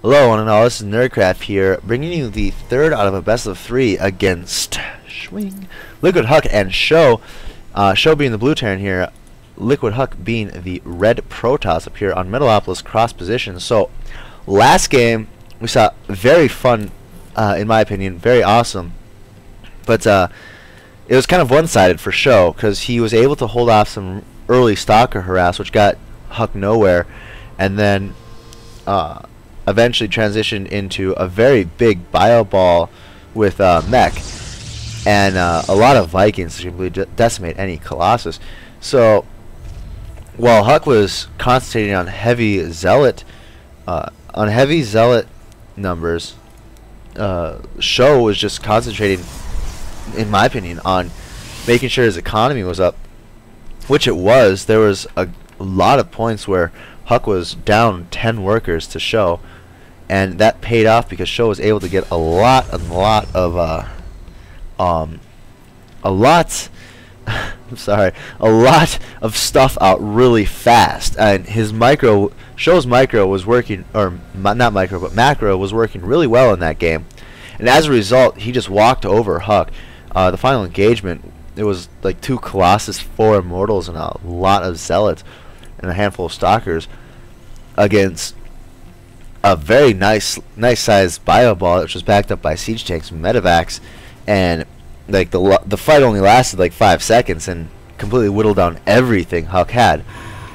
Hello, one and all. This is Nerdcraft here, bringing you the third out of a best of three against Liquid Huk and Sjow. Sjow being the blue Terran here, Liquid Huk being the red Protoss up here on Metalopolis cross position. So, last game we saw very fun, in my opinion, very awesome. But it was kind of one-sided for Sjow because he was able to hold off some early stalker harass, which got Huk nowhere, and then eventually transitioned into a very big bio ball with mech and a lot of Vikings to completely decimate any Colossus. So while Huk was concentrating on heavy zealot numbers, Sjow was just concentrating, in my opinion, on making sure his economy was up, which it was. There was a lot of points where Huk was down 10 workers to Sjow, and that paid off because Sjow was able to get a lot of stuff out really fast. And his Shjow's micro was working, or not micro, but macro was working really well in that game. And as a result, he just walked over Huk. The final engagement, it was like 2 Colossus, 4 Immortals, and a lot of Zealots, and a handful of Stalkers against a very nice sized bio ball, which was backed up by siege tanks and medevacs, and like the fight only lasted like 5 seconds and completely whittled down everything Huk had.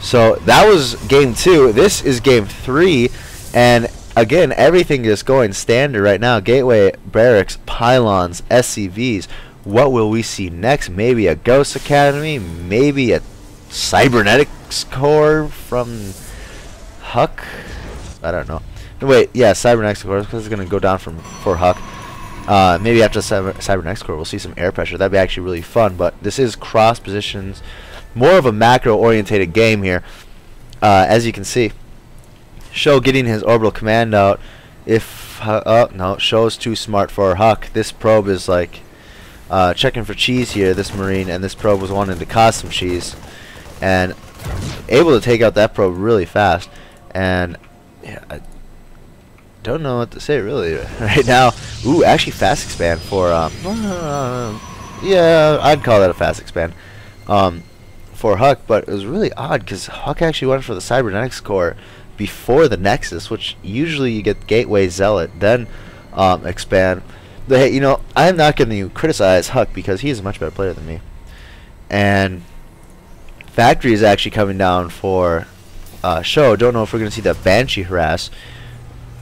So that was game 2. This is game 3, and again, everything is going standard right now. Gateway, barracks, pylons, SCVs. What will we see next? Maybe a Ghost Academy, maybe a Cybernetics core from Huk. I don't know. Wait, yeah, Cybernetics core, because it's going to go down for Huk. Maybe after Cybernetics core, we'll see some air pressure. That'd be actually really fun. But this is cross positions, more of a macro-orientated game here, as you can see. Sjow getting his orbital command out. If oh no, Shjow's too smart for Huk. This probe is like checking for cheese here. This Marine, and this probe was wanting to cause some cheese, and able to take out that probe really fast. And yeah, I don't know what to say really right now. Ooh, actually fast expand for yeah, I'd call that a fast expand for Huk. But it was really odd because Huk actually went for the Cybernetics core before the Nexus, which usually you get Gateway, Zealot, then expand. But hey, you know, I'm not going to criticize Huk because he is a much better player than me. And Factory is actually coming down for Sjow. Don't know if we're going to see that Banshee harass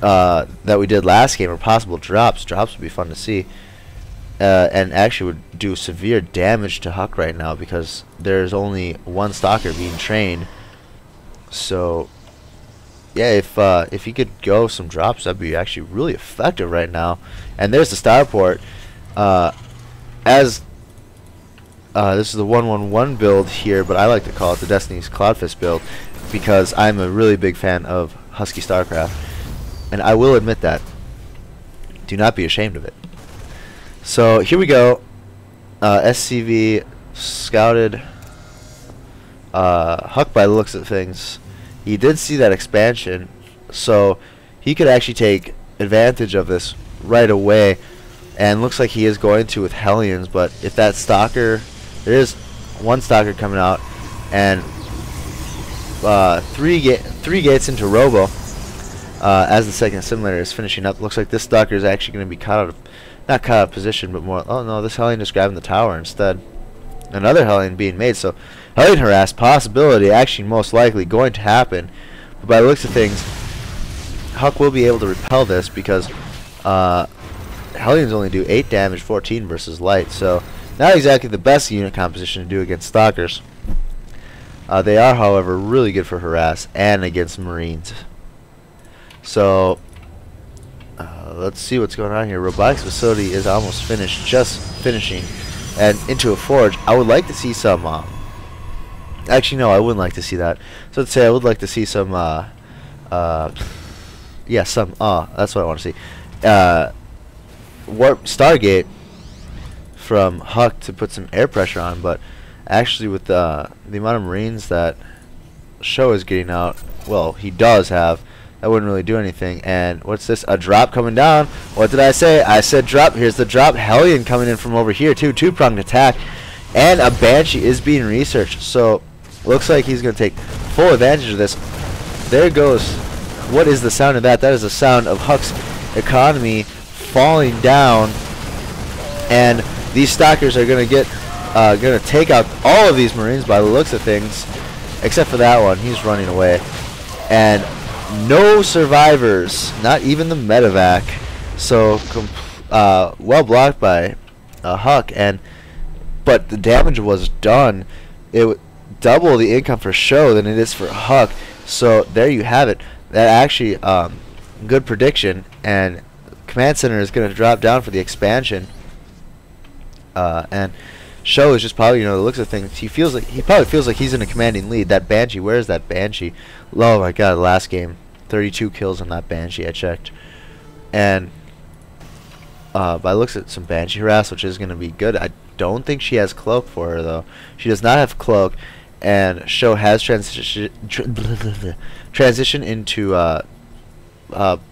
that we did last game, or possible drops. Drops would be fun to see. And actually would do severe damage to Huk right now because there's only 1 Stalker being trained. So yeah, if he could go some drops, that'd be actually really effective right now. And there's the starport. This is the 111 build here, but I like to call it the Destiny's Cloudfist build because I'm a really big fan of Husky StarCraft, and I will admit that. Do not be ashamed of it. So here we go. SCV scouted Huk by the looks of things. He did see that expansion, so he could actually take advantage of this right away, and looks like he is going to with Hellions. But if that Stalker, there is 1 Stalker coming out, and 3 gates into Robo as the second assimilator is finishing up. Looks like this Stalker is actually going to be caught out of, not caught out of position, but more, oh no, this Hellion is grabbing the tower instead. Another Hellion being made, so Hellion harass possibility, actually most likely going to happen. But by the looks of things, Huk will be able to repel this because Hellions only do 8 damage, 14 versus light, so not exactly the best unit composition to do against Stalkers. They are, however, really good for harass and against Marines. So let's see what's going on here. Robotics facility is almost finished, just finishing. And into a forge. I would like to see some actually no, I wouldn't like to see that. So let's say I would like to see some yeah, some that's what I want to see. Warp Stargate from Huk to put some air pressure on, but actually with the amount of Marines that Sjow is getting out, well, he does have, That wouldn't really do anything. And what's this? A drop coming down. What did I say? I said drop. Here's the drop. Hellion coming in from over here too. Two-pronged attack. And a Banshee is being researched. So looks like he's going to take full advantage of this. There goes. What is the sound of that? That is the sound of Huk's economy falling down. And these stalkers are going to take out all of these Marines by the looks of things. Except for that one. He's running away. And no survivors, not even the medevac. So well blocked by Huk, but the damage was done. It would double the income for Sjow than it is for Huk. So there you have it. That actually good prediction. And Command Center is going to drop down for the expansion. And Sjow is just probably, the looks of things. He probably feels like he's in a commanding lead. That Banshee, where is that Banshee? Oh my God, last game, 32 kills on that Banshee. I checked, and by looks at some Banshee harass, which is going to be good. I don't think she has cloak for her though. She does not have cloak, and Sjow has transition into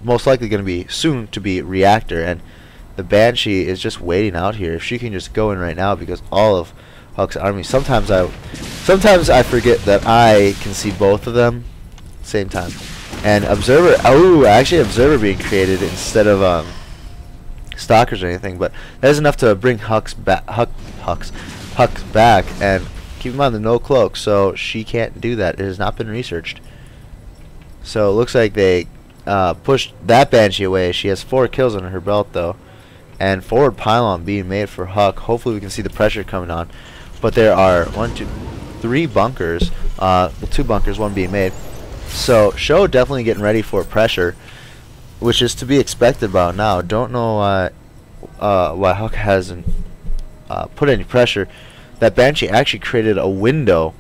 most likely going to be soon to be reactor, and the Banshee is just waiting out here. If she can just go in right now, because all of Huk's army. Sometimes I forget that I can see both of them same time. And observer. Oh, actually, observer being created instead of stalkers or anything. But that is enough to bring Huk's back. And keep in mind the no cloak, so she can't do that. It has not been researched. So it looks like they pushed that Banshee away. She has 4 kills under her belt though. And forward pylon being made for Huk. Hopefully we can see the pressure coming on. But there are 1, 2, 3 bunkers. 2 bunkers, 1 being made. So Sjow definitely getting ready for pressure, which is to be expected by now. Don't know why Huk hasn't put any pressure. That Banshee actually created a window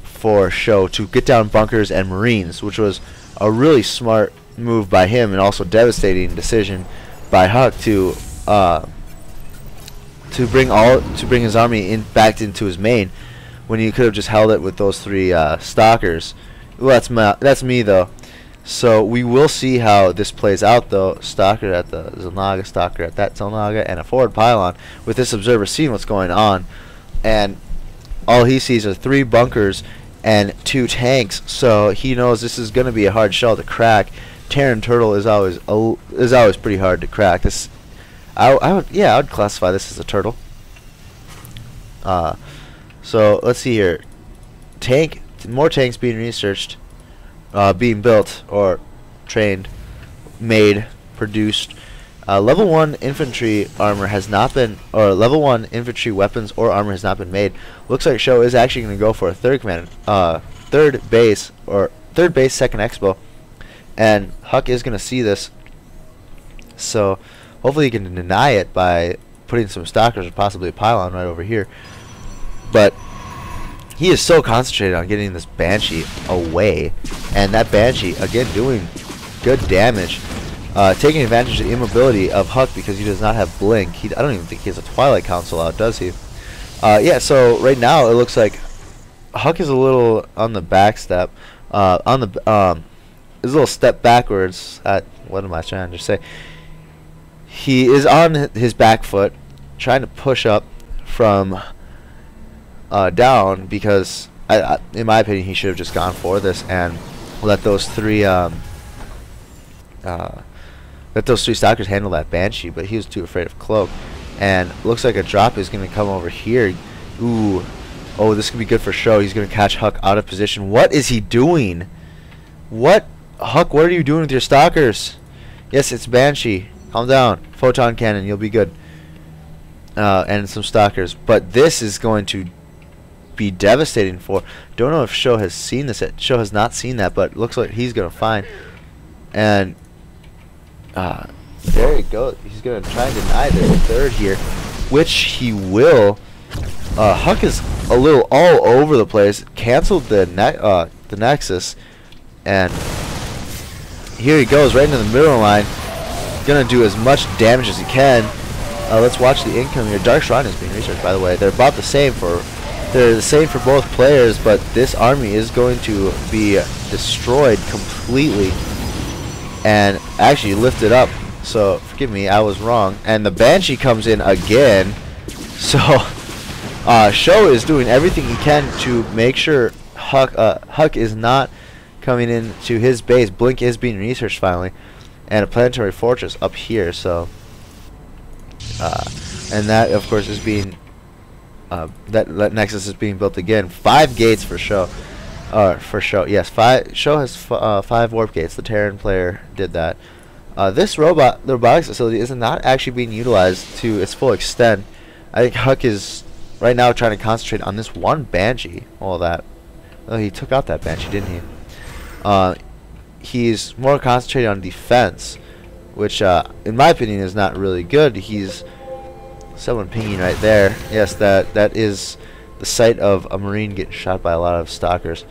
for Sjow to get down bunkers and Marines, which was a really smart move by him, and also devastating decision by Huk to bring his army back into his main, when he could have just held it with those 3 stalkers. Well, that's me though. So we will see how this plays out though. Stalker at the Zelnaga, stalker at that Zelnaga, and a forward pylon with this observer seeing what's going on, and all he sees are 3 bunkers and 2 tanks. So he knows this is going to be a hard shell to crack. Terran turtle is always pretty hard to crack. This I would classify this as a turtle. So let's see here. More tanks being researched, being built or trained, made, produced. Level 1 infantry armor has not been, or level 1 infantry weapons or armor has not been made. Looks like Sjow is actually going to go for a third base, second expo, and Huk is going to see this. So hopefully he can deny it by putting some stalkers or possibly a pylon right over here. But he is so concentrated on getting this Banshee away, and that Banshee again doing good damage, taking advantage of the immobility of Huk because he does not have blink. I don't even think he has a Twilight Council out, does he? Yeah. So right now it looks like Huk is a little on the back step, is a little step backwards. What am I trying to say? He is on his back foot, trying to push up from down, because in my opinion he should have just gone for this and let those 3 stalkers handle that Banshee, but he was too afraid of cloak. And looks like a drop is going to come over here. Ooh, oh, this could be good for Sjow. He's going to catch Huk out of position. What is he doing? What, Huk? What are you doing with your stalkers? Yes, it's Banshee. Calm down. Photon cannon, you'll be good. And some stalkers, but this is going to be devastating for. Don't know if Sjow has seen this. Sjow has not seen that, but looks like he's gonna find. And there he goes. He's gonna try and deny this third here, which he will. Huk is a little all over the place. Canceled the nexus, and here he goes right into the middle line. Gonna do as much damage as he can. Let's watch the income here. Dark Shrine is being researched, by the way. They're about the same for both players, but this army is going to be destroyed completely. and actually lifted up. So forgive me, I was wrong. And the Banshee comes in again. So Sjow is doing everything he can to make sure Huk is not coming into his base. Blink is being researched finally, and a planetary fortress up here. So and that of course is being that nexus is being built again. 5 gates for Sjow. Yes, Sjow has 5 warp gates. The Terran player did that. This robotics facility is not actually being utilized to its full extent. I think Huk is right now trying to concentrate on this one Banshee. All that. Oh, he took out that Banshee, didn't he? He's more concentrated on defense, which, in my opinion, is not really good. He's someone pinging right there. Yes, that is the site of a Marine getting shot by a lot of stalkers.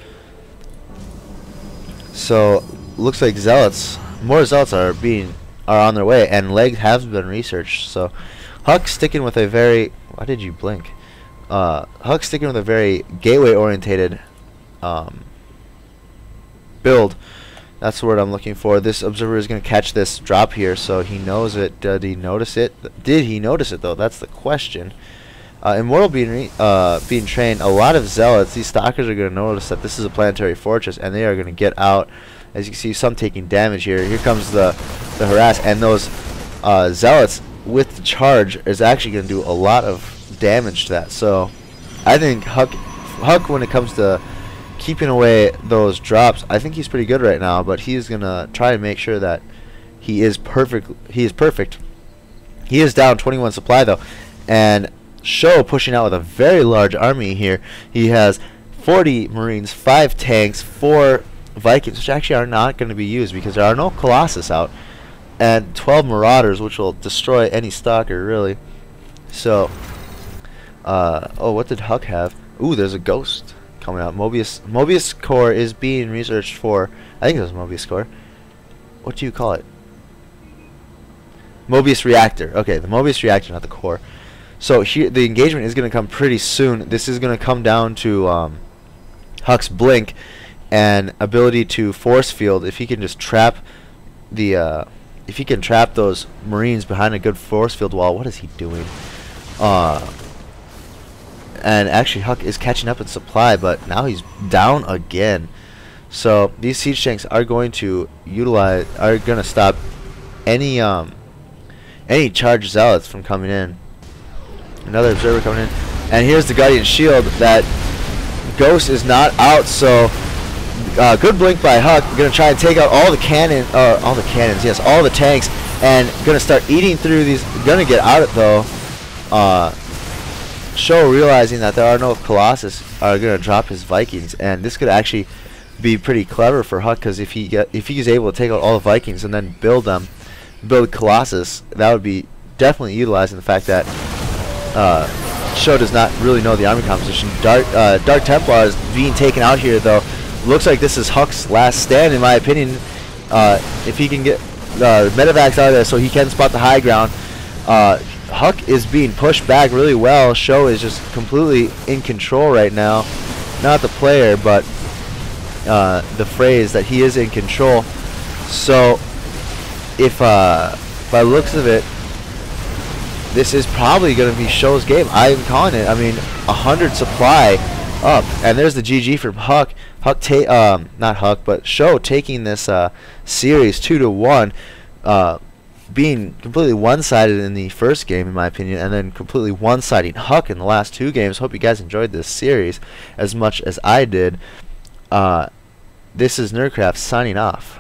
So looks like zealots, more zealots are on their way, and legs have been researched. So Huk sticking with a very, why did you blink? Huk sticking with a very gateway orientated build. That's the word I'm looking for. This observer is going to catch this drop here, so he knows it. Did he notice it? Did he notice it though? That's the question. Immortal being trained, a lot of zealots, these stalkers are going to notice that this is a planetary fortress, and they are going to get out. As you can see, some taking damage here. Here comes the harass, and those zealots with the charge is actually going to do a lot of damage to that. So I think Huk, when it comes to keeping away those drops, I think he's pretty good right now, but he's going to try to make sure that he is perfect. He is down 21 supply though, and Sjow pushing out with a very large army here. He has 40 Marines, 5 tanks, 4 Vikings, which actually are not going to be used because there are no Colossus out, and 12 Marauders, which will destroy any stalker really. So oh, what did Huk have? Ooh, there's a ghost coming out. Mobius core is being researched for, I think it was Mobius core. What do you call it? Mobius reactor. Okay, the Mobius reactor, not the core. So here the engagement is going to come pretty soon. This is going to come down to Huk's blink and ability to force field. If he can just trap the if he can trap those Marines behind a good force field wall. What is he doing? And actually Huk is catching up in supply, but now he's down again. So these siege tanks are going to stop any charged zealots from coming in. Another observer coming in, and here's the Guardian Shield. That ghost is not out, so good blink by Huk. Gonna try and take out all the cannons, yes, all the tanks, and gonna start eating through these. Gonna get out it though. Sjow realizing that there are no Colossus are gonna drop his Vikings, and this could actually be pretty clever for Huk, because if he's able to take out all the Vikings and then build Colossus, that would be definitely utilizing the fact that Sjow does not really know the army composition. Dark Templar is being taken out here though. Looks like this is Huk's last stand in my opinion. If he can get medevacs out of there so he can spot the high ground. Huk is being pushed back really well. Sjow is just completely in control right now. Not the player, but the phrase that he is in control. So if by the looks of it, this is probably going to be Sjow's game. I'm calling it. I mean, 100 supply up, and there's the GG from Huk. Not Huk, but Sjow taking this series 2-1, being completely one-sided in the first game, in my opinion, and then completely one-siding Huk in the last 2 games. Hope you guys enjoyed this series as much as I did. This is Nerdcraft signing off.